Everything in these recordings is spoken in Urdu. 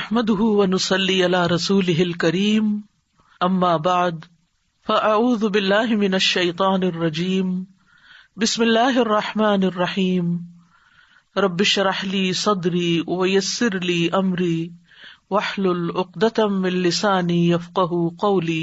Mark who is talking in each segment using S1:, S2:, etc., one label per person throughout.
S1: نحمده ونصلي على رسوله الكريم اما بعد فاعوذ بالله من الشيطان الرجيم بسم الله الرحمن الرحيم رب اشرح لي صدري ويسر لي امري واحلل عقدة من لساني يفقهوا قولي۔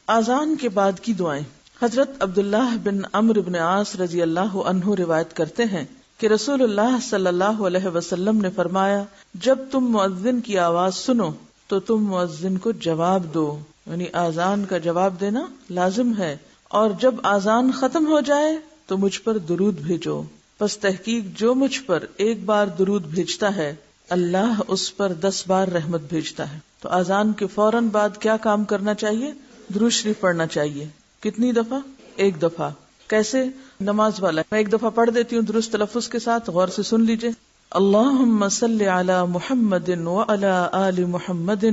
S2: اذان کے بعد کی دعائیں۔ حضرت عبداللہ بن عمرو بن عاص رضی اللہ عنہ روایت کرتے ہیں کہ رسول اللہ صلی اللہ علیہ وسلم نے فرمایا، جب تم مؤذن کی آواز سنو تو تم مؤذن کو جواب دو، یعنی آذان کا جواب دینا لازم ہے، اور جب آذان ختم ہو جائے تو مجھ پر درود بھیجو، پس تحقیق جو مجھ پر ایک بار درود بھیجتا ہے اللہ اس پر 10 بار رحمت بھیجتا ہے۔ تو آذان کے فوراً بعد کیا کام کرنا چاہیے؟ درود شریف پڑھنا چاہیے۔ کتنی دفعہ؟ 1 دفعہ۔ کیسے؟ نماز والا۔ میں 1 دفعہ پڑھ دیتی ہوں درست تلفظ کے ساتھ، غور سے سن لیجئے۔ اللہم صلی علی محمد وعلی آل محمد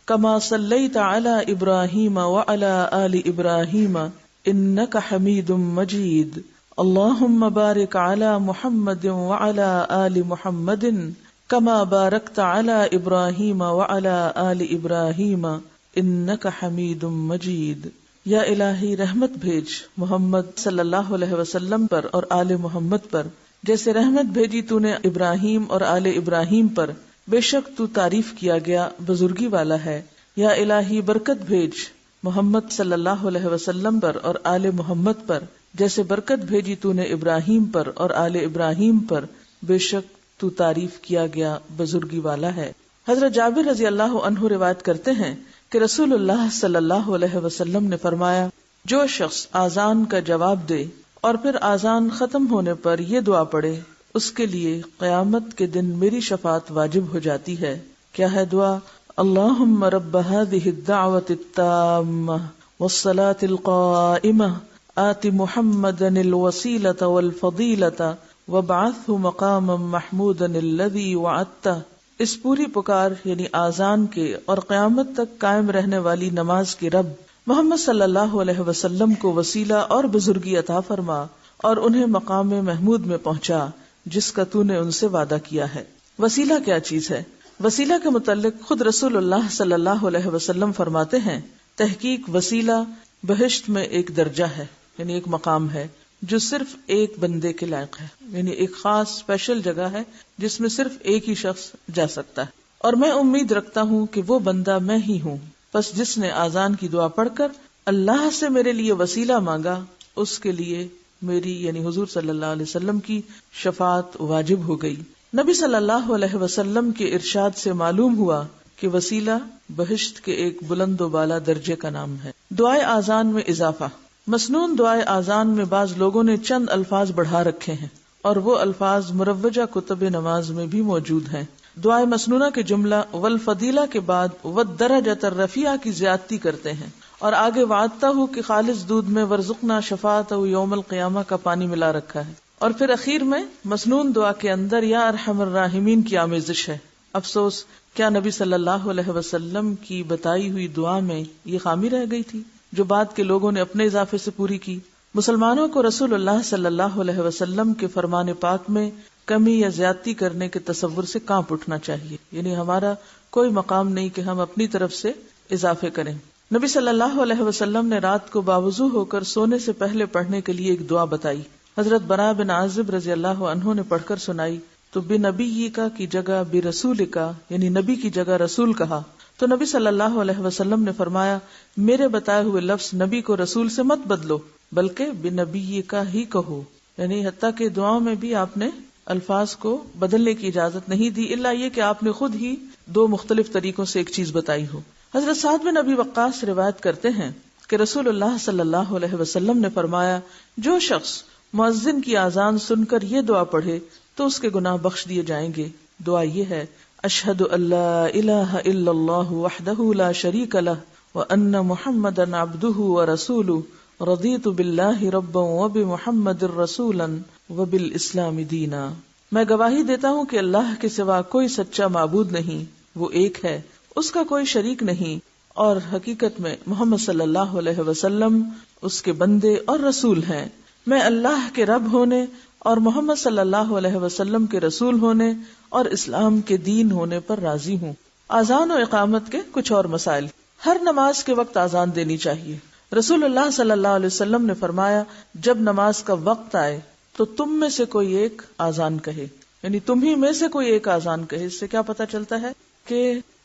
S2: کما صلیت علی ابراہیم وعلی آل ابراہیم انک حمید مجید۔ اللہم بارک علی محمد وعلی آل محمد کما بارکت علی ابراہیم وعلی آل ابراہیم انک حمید مجید۔ یا الہی رحمت بھیج محمد صلی اللہ علیہ وسلم پر اور آل محمد پر، جیسے رحمت بھیجی تو نے ابراہیم اور آل ابراہیم پر، بے شک تو تعریف کیا گیا بزرگی والا ہے۔ یا الہی برکت بھیج محمد صلی اللہ علیہ وسلم پر اور آل محمد پر، جیسے برکت بھیجی تو نے ابراہیم پر اور آل ابراہیم پر، بے شک تو تعریف کیا گیا بزرگی والا ہے۔ حضرت جابر رضی اللہ عنہ روایت کرتے ہیں کہ رسول اللہ صلی اللہ علیہ وسلم نے فرمایا، جو شخص آذان کا جواب دے اور پھر آذان ختم ہونے پر یہ دعا پڑھے، اس کے لیے قیامت کے دن میری شفاعت واجب ہو جاتی ہے۔ کیا ہے دعا؟ اللہم رب هذه الدعوة التامة والصلاة القائمة آت محمدا الوسيلة والفضيلة وابعثه مقاما محمودا الذي وعدته۔ اس پوری پکار یعنی آذان کے اور قیامت تک قائم رہنے والی نماز کے رب محمد صلی اللہ علیہ وسلم کو وسیلہ اور بزرگی عطا فرما اور انہیں مقام محمود میں پہنچا جس کا تو نے ان سے وعدہ کیا ہے۔ وسیلہ کیا چیز ہے؟ وسیلہ کے متعلق خود رسول اللہ صلی اللہ علیہ وسلم فرماتے ہیں، تحقیق وسیلہ بہشت میں ایک درجہ ہے، یعنی ایک مقام ہے جو صرف ایک بندے کے لائق ہے، یعنی ایک خاص اسپیشل جگہ ہے جس میں صرف ایک ہی شخص جا سکتا ہے، اور میں امید رکھتا ہوں کہ وہ بندہ میں ہی ہوں، پس جس نے آذان کی دعا پڑھ کر اللہ سے میرے لیے وسیلہ مانگا اس کے لیے میری یعنی حضور صلی اللہ علیہ وسلم کی شفاعت واجب ہو گئی۔ نبی صلی اللہ علیہ وسلم کے ارشاد سے معلوم ہوا کہ وسیلہ بہشت کے ایک بلند و بالا درجے کا نام ہے۔ دعائے آذان میں اضافہ۔ مسنون دعائے آذان میں بعض لوگوں نے چند الفاظ بڑھا رکھے ہیں اور وہ الفاظ مروجہ کتب نماز میں بھی موجود ہیں۔ دعائے مسنونہ کے جملہ والفضیلہ کے بعد والدرجۃ الرفیعہ کی زیادتی کرتے ہیں اور آگے وعدتا ہوں کہ خالص دودھ میں ورزقنا شفاعتہ یوم القیامہ کا پانی ملا رکھا ہے، اور پھر اخیر میں مسنون دعا کے اندر یا ارحم الراحمین کی آمیزش ہے۔ افسوس، کیا نبی صلی اللہ علیہ وسلم کی بتائی ہوئی دعا میں یہ خامی رہ گئی تھی جو بعد کے لوگوں نے اپنے اضافے سے پوری کی؟ مسلمانوں کو رسول اللہ صلی اللہ علیہ وسلم کے فرمان پاک میں کمی یا زیادتی کرنے کے تصور سے کانپ اٹھنا چاہیے، یعنی ہمارا کوئی مقام نہیں کہ ہم اپنی طرف سے اضافے کریں۔ نبی صلی اللہ علیہ وسلم نے رات کو باوضو ہو کر سونے سے پہلے پڑھنے کے لیے ایک دعا بتائی۔ حضرت براء بن عازب رضی اللہ عنہ نے پڑھ کر سنائی تو بنبی کا کی جگہ برسول کا یعنی نبی کی جگہ رسول کہا تو نبی صلی اللہ علیہ وسلم نے فرمایا، میرے بتائے ہوئے لفظ نبی کو رسول سے مت بدلو بلکہ بنبی کا ہی کہو، یعنی حتیٰ کہ دعاؤں میں بھی آپ نے الفاظ کو بدلنے کی اجازت نہیں دی، الا یہ کہ آپ نے خود ہی 2 مختلف طریقوں سے ایک چیز بتائی ہو۔ حضرت سعد بن ابی وقاص روایت کرتے ہیں کہ رسول اللہ صلی اللہ علیہ وسلم نے فرمایا، جو شخص مؤذن کی آذان سن کر یہ دعا پڑھے تو اس کے گناہ بخش دیے جائیں گے۔ دعا یہ ہے، اشہد ان لا الہ الا اللہ وحدہ لا شریک لہ وان محمدا عبدہ ورسولہ رضیت باللہ ربا وبمحمد رسولا وبالاسلام دینا۔ میں گواہی دیتا ہوں کہ اللہ کے سوا کوئی سچا معبود نہیں، وہ ایک ہے، اس کا کوئی شریک نہیں، اور حقیقت میں محمد صلی اللہ علیہ وسلم اس کے بندے اور رسول ہیں۔ میں اللہ کے رب ہونے اور محمد صلی اللہ علیہ وسلم کے رسول ہونے اور اسلام کے دین ہونے پر راضی ہوں۔ اذان و اقامت کے کچھ اور مسائل. ہر نماز کے وقت اذان دینی چاہیے. رسول اللہ صلی اللہ علیہ وسلم نے فرمایا جب نماز کا وقت آئے تو تم میں سے کوئی ایک اذان کہے، یعنی تم ہی میں سے کوئی ایک اذان کہے. اس سے کیا پتہ چلتا ہے کہ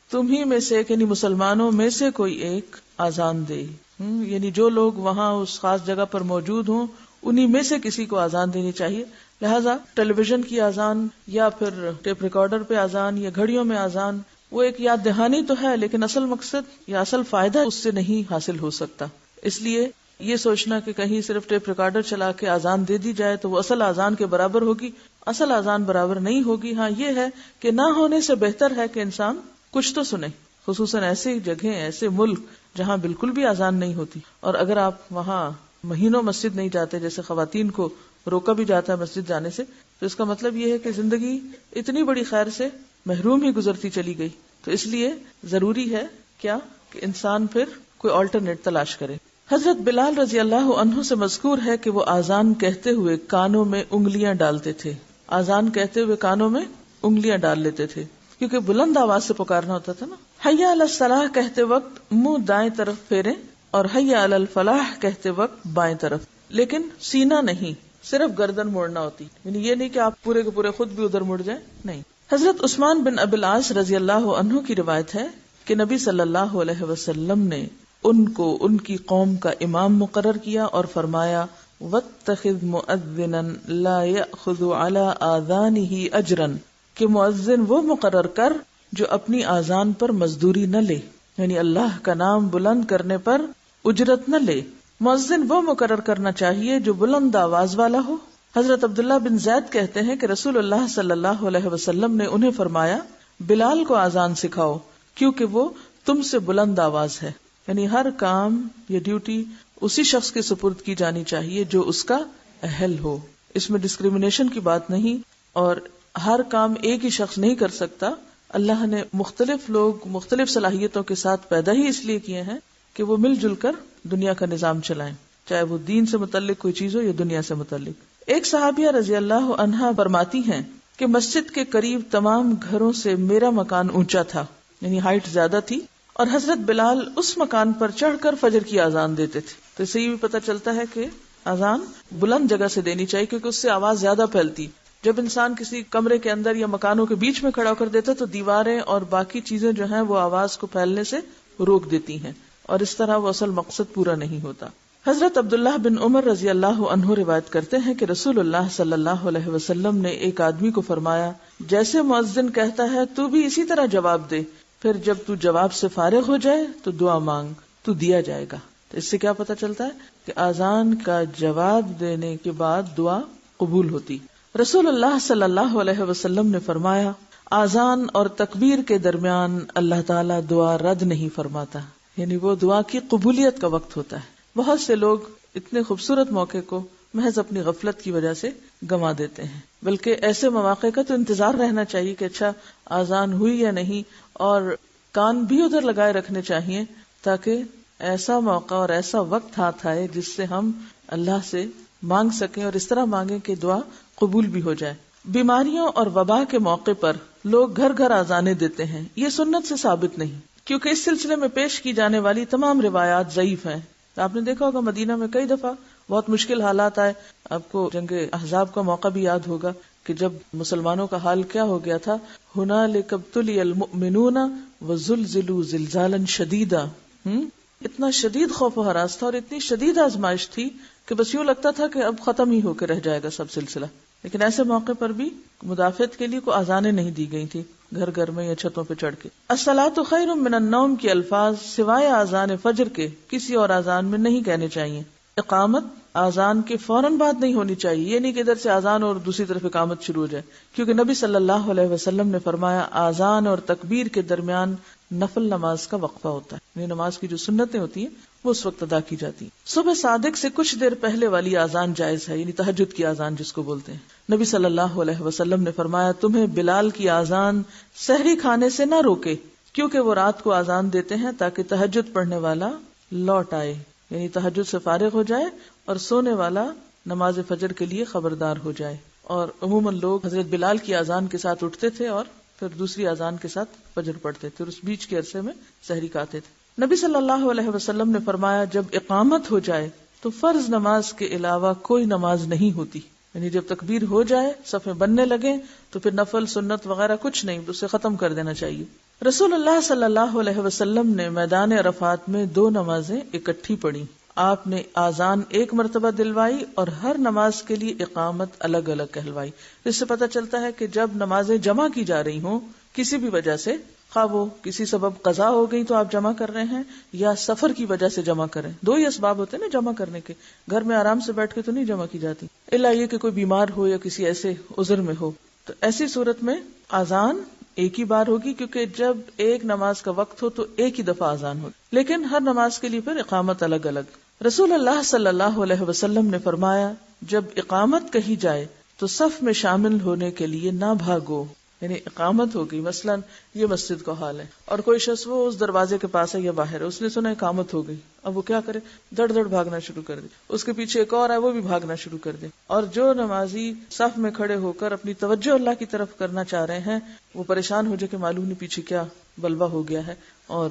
S2: تم ہی میں سے یعنی مسلمانوں میں سے کوئی ایک اذان دے. یعنی جو لوگ وہاں اس خاص جگہ پر موجود ہوں انہی میں سے کسی کو اذان دینی چاہیے. لہذا ٹیلی ویژن کی اذان یا پھر ٹیپ ریکارڈر پہ اذان یا گھڑیوں میں اذان وہ ایک یاد دہانی تو ہے، لیکن اصل مقصد یا اصل فائدہ اس سے نہیں حاصل ہو سکتا. اس لیے یہ سوچنا کہ کہیں صرف ٹیپ ریکارڈر چلا کے اذان دے دی جائے تو وہ اصل اذان کے برابر ہوگی، اصل اذان برابر نہیں ہوگی. ہاں یہ ہے کہ نہ ہونے سے بہتر ہے کہ انسان کچھ تو سنے، خصوصاً ایسی جگہیں ایسے ملک جہاں بالکل بھی اذان نہیں ہوتی. اور اگر آپ وہاں مہینوں مسجد نہیں جاتے، جیسے خواتین کو روکا بھی جاتا ہے مسجد جانے سے، تو اس کا مطلب یہ ہے کہ زندگی اتنی بڑی خیر سے محروم ہی گزرتی چلی گئی. تو اس لیے ضروری ہے کیا کہ انسان پھر کوئی آلٹرنیٹ تلاش کرے. حضرت بلال رضی اللہ عنہ سے مذکور ہے کہ وہ اذان کہتے ہوئے کانوں میں انگلیاں ڈالتے تھے. اذان کہتے ہوئے کانوں میں انگلیاں ڈال لیتے تھے کیونکہ بلند آواز سے پکارنا ہوتا تھا نا. حی علی الصلاح کہتے وقت منہ دائیں طرف پھیریں اور حی علی الفلاح کہتے وقت بائیں طرف، لیکن سینہ نہیں، صرف گردن موڑنا ہوتی. یعنی یہ نہیں کہ آپ پورے کے پورے خود بھی ادھر مڑ جائیں، نہیں. حضرت عثمان بن ابی العاص رضی اللہ عنہ کی روایت ہے کہ نبی صلی اللہ علیہ وسلم نے ان کو ان کی قوم کا امام مقرر کیا اور فرمایا واتخذ مؤذنا لا یأخذ علی آذانہ اجرا، کہ مؤذن وہ مقرر کر جو اپنی آذان پر مزدوری نہ لے، یعنی اللہ کا نام بلند کرنے پر اجرت نہ لے. مؤذن وہ مقرر کرنا چاہیے جو بلند آواز والا ہو. حضرت عبداللہ بن زید کہتے ہیں کہ رسول اللہ صلی اللہ علیہ وسلم نے انہیں فرمایا بلال کو آذان سکھاؤ کیونکہ وہ تم سے بلند آواز ہے. یعنی ہر کام یا ڈیوٹی اسی شخص کے سپرد کی جانی چاہیے جو اس کا اہل ہو. اس میں ڈسکریمنیشن کی بات نہیں، اور ہر کام ایک ہی شخص نہیں کر سکتا. اللہ نے مختلف لوگ مختلف صلاحیتوں کے ساتھ پیدا ہی اس لیے کیے ہیں کہ وہ مل جل کر دنیا کا نظام چلائیں، چاہے وہ دین سے متعلق کوئی چیز ہو یا دنیا سے متعلق. ایک صحابیہ رضی اللہ عنہا فرماتی ہیں کہ مسجد کے قریب تمام گھروں سے میرا مکان اونچا تھا، یعنی ہائٹ زیادہ تھی، اور حضرت بلال اس مکان پر چڑھ کر فجر کی اذان دیتے تھے. تو اس سے یہ بھی پتہ چلتا ہے کہ اذان بلند جگہ سے دینی چاہیے کیونکہ اس سے آواز زیادہ پھیلتی. جب انسان کسی کمرے کے اندر یا مکانوں کے بیچ میں کھڑا کر دیتا تو دیواریں اور باقی چیزیں جو ہیں وہ آواز کو پھیلنے سے روک دیتی ہیں، اور اس طرح وہ اصل مقصد پورا نہیں ہوتا. حضرت عبداللہ بن عمر رضی اللہ عنہ روایت کرتے ہیں کہ رسول اللہ صلی اللہ علیہ وسلم نے ایک آدمی کو فرمایا جیسے مؤذن کہتا ہے تو بھی اسی طرح جواب دے، پھر جب تو جواب سے فارغ ہو جائے تو دعا مانگ، تو دیا جائے گا. تو اس سے کیا پتہ چلتا ہے کہ اذان کا جواب دینے کے بعد دعا قبول ہوتی. رسول اللہ صلی اللہ علیہ وسلم نے فرمایا اذان اور تکبیر کے درمیان اللہ تعالیٰ دعا رد نہیں فرماتا، یعنی وہ دعا کی قبولیت کا وقت ہوتا ہے. بہت سے لوگ اتنے خوبصورت موقع کو محض اپنی غفلت کی وجہ سے گنوا دیتے ہیں، بلکہ ایسے مواقع کا تو انتظار رہنا چاہیے کہ اچھا اذان ہوئی یا نہیں، اور کان بھی ادھر لگائے رکھنے چاہیے تاکہ ایسا موقع اور ایسا وقت ہاتھ آئے جس سے ہم اللہ سے مانگ سکیں، اور اس طرح مانگیں کہ دعا قبول بھی ہو جائے. بیماریوں اور وبا کے موقع پر لوگ گھر گھر اذانیں دیتے ہیں، یہ سنت سے ثابت نہیں کیونکہ اس سلسلے میں پیش کی جانے والی تمام روایات ضعیف ہیں. آپ نے دیکھا ہوگا مدینہ میں کئی دفعہ بہت مشکل حالات آئے. آپ کو جنگ احزاب کا موقع بھی یاد ہوگا کہ جب مسلمانوں کا حال کیا ہو گیا تھا، ہنالک ابتلی المؤمنون وزلزلوا زلزالا شدیدا. اتنا شدید خوف و ہراس تھا اور اتنی شدید آزمائش تھی کہ بس یوں لگتا تھا کہ اب ختم ہی ہو کے رہ جائے گا سب سلسلہ. لیکن ایسے موقع پر بھی مدافعت کے لیے کوئی اذانیں نہیں دی گئی تھی گھر گھر میں یا چھتوں پہ چڑھ کے. الصلاۃ خیر من النوم کے الفاظ سوائے اذان فجر کے کسی اور اذان میں نہیں کہنے چاہیے. اقامت اذان کے فوراً بعد نہیں ہونی چاہیے، یہ نہیں کہ ادھر سے اذان اور دوسری طرف اقامت شروع ہو جائے، کیونکہ نبی صلی اللہ علیہ وسلم نے فرمایا اذان اور تکبیر کے درمیان نفل نماز کا وقفہ ہوتا ہے، یعنی نماز کی جو سنتیں ہوتی ہیں وہ اس وقت ادا کی جاتی ہیں. صبح صادق سے کچھ دیر پہلے والی اذان جائز ہے، یعنی تہجد کی اذان جس کو بولتے ہیں. نبی صلی اللہ علیہ وسلم نے فرمایا تمہیں بلال کی اذان سحری کھانے سے نہ روکے کیونکہ وہ رات کو اذان دیتے ہیں تاکہ تہجد پڑھنے والا لوٹ آئے، یعنی تہجد سے فارغ ہو جائے اور سونے والا نماز فجر کے لیے خبردار ہو جائے. اور عموماً لوگ حضرت بلال کی اذان کے ساتھ اٹھتے تھے اور پھر دوسری اذان کے ساتھ فجر پڑھتے تھے اور اس بیچ کے عرصے میں سحری کھاتے تھے۔ نبی صلی اللہ علیہ وسلم نے فرمایا جب اقامت ہو جائے تو فرض نماز کے علاوہ کوئی نماز نہیں ہوتی، یعنی جب تکبیر ہو جائے صفیں بننے لگے تو پھر نفل سنت وغیرہ کچھ نہیں، اسے ختم کر دینا چاہیے۔ رسول اللہ صلی اللہ علیہ وسلم نے میدان عرفات میں 2 نمازیں اکٹھی پڑھی۔ آپ نے آذان 1 مرتبہ دلوائی اور ہر نماز کے لیے اقامت الگ الگ کہلوائی۔ اس سے پتہ چلتا ہے کہ جب نمازیں جمع کی جا رہی ہوں کسی بھی وجہ سے، خواہ وہ کسی سبب قضا ہو گئی تو آپ جمع کر رہے ہیں یا سفر کی وجہ سے جمع کریں، 2 ہی اسباب ہوتے ہیں نا جمع کرنے کے، گھر میں آرام سے بیٹھ کے تو نہیں جمع کی جاتی، الا یہ کہ کوئی بیمار ہو یا کسی ایسے عذر میں ہو، تو ایسی صورت میں آذان ایک ہی بار ہوگی، کیونکہ جب ایک نماز کا وقت ہو تو ایک ہی دفعہ آذان ہوگی، لیکن ہر نماز کے لیے پھر اقامت الگ الگ۔ رسول اللہ صلی اللہ علیہ وسلم نے فرمایا جب اقامت کہی جائے تو صف میں شامل ہونے کے لیے نہ بھاگو، یعنی اقامت ہوگی، مثلا یہ مسجد کا حال ہے اور کوئی شخص وہ اس دروازے کے پاس ہے یا باہر ہے، اس نے سنا اقامت ہو گئی، اب وہ کیا کرے، دڑ دڑ بھاگنا شروع کر دے، اس کے پیچھے ایک اور ہے وہ بھی بھاگنا شروع کر دے، اور جو نمازی صف میں کھڑے ہو کر اپنی توجہ اللہ کی طرف کرنا چاہ رہے ہیں وہ پریشان ہو جائے کہ معلوم نہیں پیچھے کیا بلوا ہو گیا ہے، اور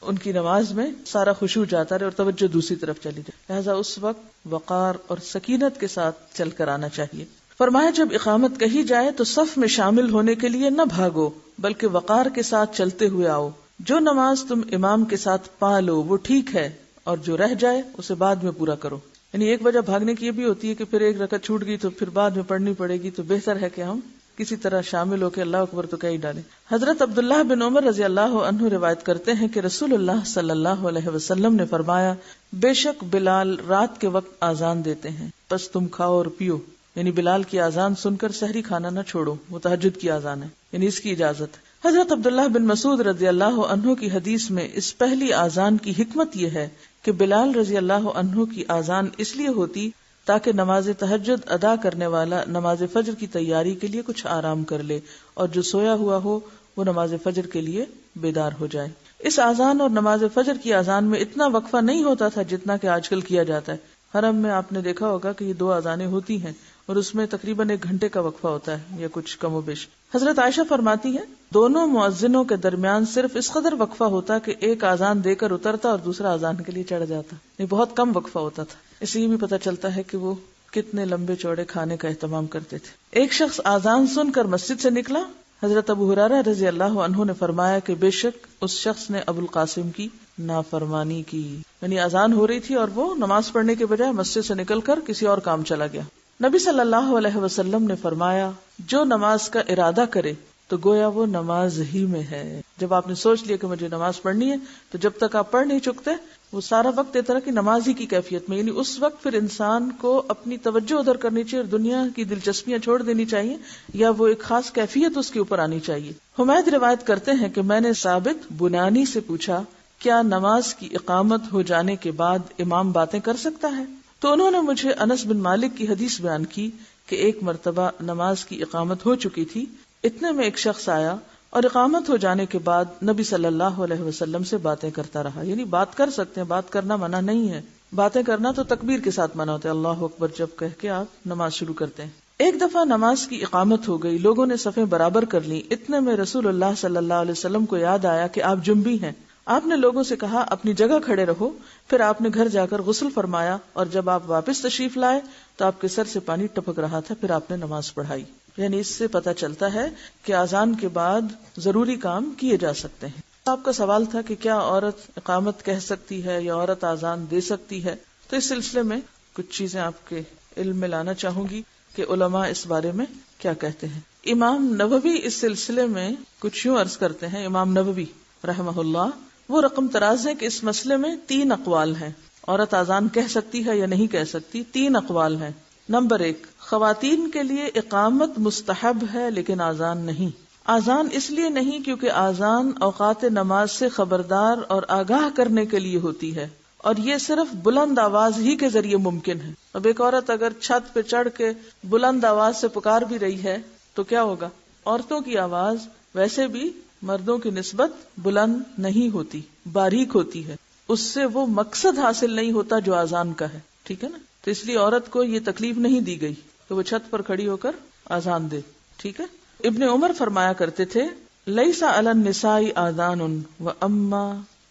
S2: ان کی نماز میں سارا خشوع جاتا رہے اور توجہ دوسری طرف چلی جائے، لہذا اس وقت وقار اور سکینت کے ساتھ چل کر آنا چاہیے۔ فرمایا جب اقامت کہی جائے تو صف میں شامل ہونے کے لیے نہ بھاگو بلکہ وقار کے ساتھ چلتے ہوئے آؤ، جو نماز تم امام کے ساتھ پا لو وہ ٹھیک ہے اور جو رہ جائے اسے بعد میں پورا کرو، یعنی ایک وجہ بھاگنے کی یہ بھی ہوتی ہے کہ پھر ایک رکعت چھوٹ گئی تو پھر بعد میں پڑھنی پڑے گی، تو بہتر ہے کہ ہم کسی طرح شامل ہو کے اللہ اکبر تو کہہ ہی ڈالیں۔ حضرت عبداللہ بن عمر رضی اللہ عنہ روایت کرتے ہیں کہ رسول اللہ صلی اللہ علیہ وسلم نے فرمایا بے شک بلال رات کے وقت آذان دیتے ہیں پس تم کھاؤ اور پیو، یعنی بلال کی آذان سن کر سحری کھانا نہ چھوڑو، وہ تہجد کی آذان ہے، یعنی اس کی اجازت ہے۔ حضرت عبداللہ بن مسعود رضی اللہ عنہ کی حدیث میں اس پہلی آذان کی حکمت یہ ہے کہ بلال رضی اللہ عنہ کی آذان اس لیے ہوتی تاکہ نماز تہجد ادا کرنے والا نماز فجر کی تیاری کے لیے کچھ آرام کر لے اور جو سویا ہوا ہو وہ نماز فجر کے لیے بیدار ہو جائے۔ اس آذان اور نماز فجر کی آذان میں اتنا وقفہ نہیں ہوتا تھا جتنا کہ آج کل کیا جاتا ہے۔ حرم میں آپ نے دیکھا ہوگا کہ یہ 2 آذانیں ہوتی ہیں اور اس میں تقریباً 1 گھنٹے کا وقفہ ہوتا ہے یا کچھ کم و بیش۔ حضرت عائشہ فرماتی ہے دونوں مؤذنوں کے درمیان صرف اس قدر وقفہ ہوتا کہ ایک آذان دے کر اترتا اور دوسرا آذان کے لیے چڑھ جاتا، یہ بہت کم وقفہ ہوتا تھا۔ اس سے یہ بھی پتہ چلتا ہے کہ وہ کتنے لمبے چوڑے کھانے کا اہتمام کرتے تھے۔ ایک شخص آذان سن کر مسجد سے نکلا، حضرت ابو ہریرہ رضی اللہ عنہ نے فرمایا کہ بے شک اس شخص نے ابو القاسم کی نافرمانی کی، یعنی آذان ہو رہی تھی اور وہ نماز پڑھنے کے بجائے مسجد سے نکل کر کسی اور کام چلا گیا۔ نبی صلی اللہ علیہ وسلم نے فرمایا جو نماز کا ارادہ کرے تو گویا وہ نماز ہی میں ہے۔ جب آپ نے سوچ لیا کہ مجھے نماز پڑھنی ہے تو جب تک آپ پڑھ نہیں چکتے وہ سارا وقت ایک طرح کی نماز ہی کی کیفیت میں، یعنی اس وقت پھر انسان کو اپنی توجہ ادھر کرنی چاہیے اور دنیا کی دلچسپیاں چھوڑ دینی چاہیے یا وہ ایک خاص کیفیت اس کے اوپر آنی چاہیے۔ حمید روایت کرتے ہیں کہ میں نے ثابت بنانی سے پوچھا کیا نماز کی اقامت ہو جانے کے بعد امام باتیں کر سکتا ہے؟ تو انہوں نے مجھے انس بن مالک کی حدیث بیان کی کہ ایک مرتبہ نماز کی اقامت ہو چکی تھی، اتنے میں ایک شخص آیا اور اقامت ہو جانے کے بعد نبی صلی اللہ علیہ وسلم سے باتیں کرتا رہا، یعنی بات کر سکتے ہیں، بات کرنا منع نہیں ہے، باتیں کرنا تو تکبیر کے ساتھ منع ہوتا ہے، اللہ اکبر جب کہہ کے آپ نماز شروع کرتے ہیں۔ ایک دفعہ نماز کی اقامت ہو گئی، لوگوں نے صفیں برابر کر لی، اتنے میں رسول اللہ صلی اللہ علیہ وسلم کو یاد آیا کہ آپ جنبی ہیں۔ آپ نے لوگوں سے کہا اپنی جگہ کھڑے رہو، پھر آپ نے گھر جا کر غسل فرمایا اور جب آپ واپس تشریف لائے تو آپ کے سر سے پانی ٹپک رہا تھا، پھر آپ نے نماز پڑھائی۔ یعنی اس سے پتہ چلتا ہے کہ اذان کے بعد ضروری کام کیے جا سکتے ہیں۔ آپ کا سوال تھا کہ کیا عورت اقامت کہہ سکتی ہے یا عورت اذان دے سکتی ہے، تو اس سلسلے میں کچھ چیزیں آپ کے علم میں لانا چاہوں گی کہ علماء اس بارے میں کیا کہتے ہیں۔ امام نووی اس سلسلے میں کچھ یوں عرض کرتے ہیں، امام نووی رحمہ اللہ وہ رقم تراز ہے کہ اس مسئلے میں 3 اقوال ہیں، عورت اذان کہہ سکتی ہے یا نہیں کہہ سکتی، 3 اقوال ہیں۔ نمبر 1، خواتین کے لیے اقامت مستحب ہے لیکن اذان نہیں۔ اذان اس لیے نہیں کیونکہ اذان اوقات نماز سے خبردار اور آگاہ کرنے کے لیے ہوتی ہے اور یہ صرف بلند آواز ہی کے ذریعے ممکن ہے۔ اب ایک عورت اگر چھت پہ چڑھ کے بلند آواز سے پکار بھی رہی ہے تو کیا ہوگا؟ عورتوں کی آواز ویسے بھی مردوں کی نسبت بلند نہیں ہوتی، باریک ہوتی ہے، اس سے وہ مقصد حاصل نہیں ہوتا جو اذان کا ہے، ٹھیک ہے نا؟ تو اس لیے عورت کو یہ تکلیف نہیں دی گئی کہ وہ چھت پر کھڑی ہو کر اذان دے، ٹھیک ہے؟ ابن عمر فرمایا کرتے تھے لیسا علی النساء آذان و اما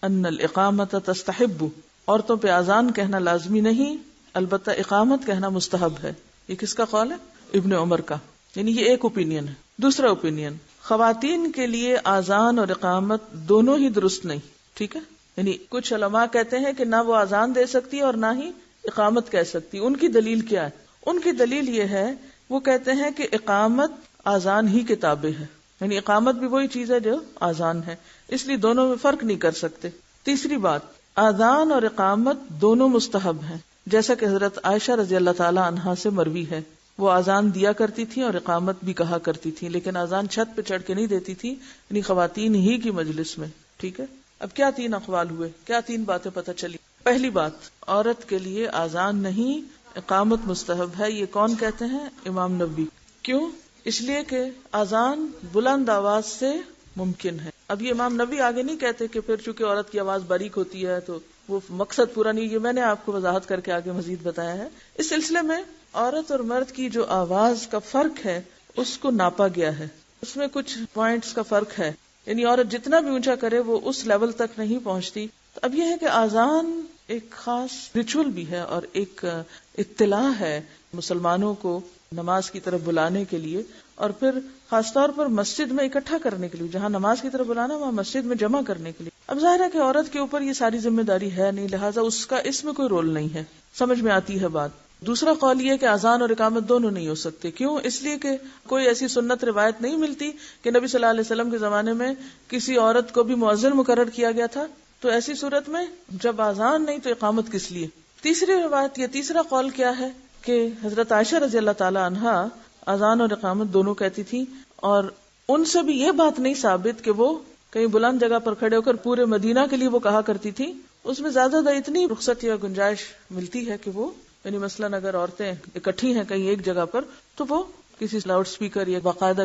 S2: ان الاقامت تستحب، عورتوں پہ آذان کہنا لازمی نہیں، البتہ اقامت کہنا مستحب ہے. یہ کس کا قول ہے؟ ابن عمر کا. یعنی یہ ایک اوپینین ہے. دوسرا اوپینین، خواتین کے لیے آذان اور اقامت دونوں ہی درست نہیں. ٹھیک ہے، یعنی کچھ علماء کہتے ہیں کہ نہ وہ آذان دے سکتی اور نہ ہی اقامت کہہ سکتی. ان کی دلیل کیا ہے؟ ان کی دلیل یہ ہے، وہ کہتے ہیں کہ اقامت آذان ہی کے تابع ہے، یعنی اقامت بھی وہی چیز ہے جو آذان ہے، اس لیے دونوں میں فرق نہیں کر سکتے. تیسری بات، آذان اور اقامت دونوں مستحب ہیں، جیسا کہ حضرت عائشہ رضی اللہ تعالی عنہا سے مروی ہے. وہ آذان دیا کرتی تھی اور اقامت بھی کہا کرتی تھی، لیکن آذان چھت پہ چڑھ کے نہیں دیتی تھی، یعنی خواتین ہی کی مجلس میں. ٹھیک ہے، اب کیا 3 اقوال ہوئے، کیا 3 باتیں پتہ چلی. پہلی بات، عورت کے لیے آذان نہیں، اقامت مستحب ہے. یہ کون کہتے ہیں؟ امام نووی. کیوں؟ اس لیے کہ آذان بلند آواز سے ممکن ہے. اب یہ امام نووی آگے نہیں کہتے کہ پھر چونکہ عورت کی آواز باریک ہوتی ہے تو وہ مقصد پورا نہیں. یہ میں نے آپ کو وضاحت کر کے آگے مزید بتایا ہے. اس سلسلے میں عورت اور مرد کی جو آواز کا فرق ہے اس کو ناپا گیا ہے، اس میں کچھ پوائنٹس کا فرق ہے. یعنی عورت جتنا بھی اونچا کرے وہ اس لیول تک نہیں پہنچتی. تو اب یہ ہے کہ آذان ایک خاص ریچول بھی ہے اور ایک اطلاع ہے مسلمانوں کو نماز کی طرف بلانے کے لیے، اور پھر خاص طور پر مسجد میں اکٹھا کرنے کے لیے. جہاں نماز کی طرف بلانا وہاں مسجد میں جمع کرنے کے لیے. اب ظاہر ہے کہ عورت کے اوپر یہ ساری ذمہ داری ہے نہیں، لہٰذا اس کا اس میں کوئی رول نہیں ہے. سمجھ میں آتی ہے بات. دوسرا قول یہ کہ آذان اور اقامت دونوں نہیں ہو سکتے. کیوں؟ اس لیے کہ کوئی ایسی سنت روایت نہیں ملتی کہ نبی صلی اللہ علیہ وسلم کے زمانے میں کسی عورت کو بھی مؤذن مقرر کیا گیا تھا. تو ایسی صورت میں جب آذان نہیں تو اقامت کس لیے. تیسری روایت، یہ تیسرا قول کیا ہے کہ حضرت عائشہ رضی اللہ تعالی عنہا آذان اور اقامت دونوں کہتی تھی، اور ان سے بھی یہ بات نہیں ثابت کہ وہ کہیں بلند جگہ پر کھڑے ہو کر پورے مدینہ کے لیے وہ کہا کرتی تھی. اس میں زیادہ اتنی رخصت یا گنجائش ملتی ہے کہ وہ، یعنی مثلاً اگر عورتیں اکٹھی ہیں کہیں ایک جگہ پر تو وہ کسی لاؤڈ سپیکر یا باقاعدہ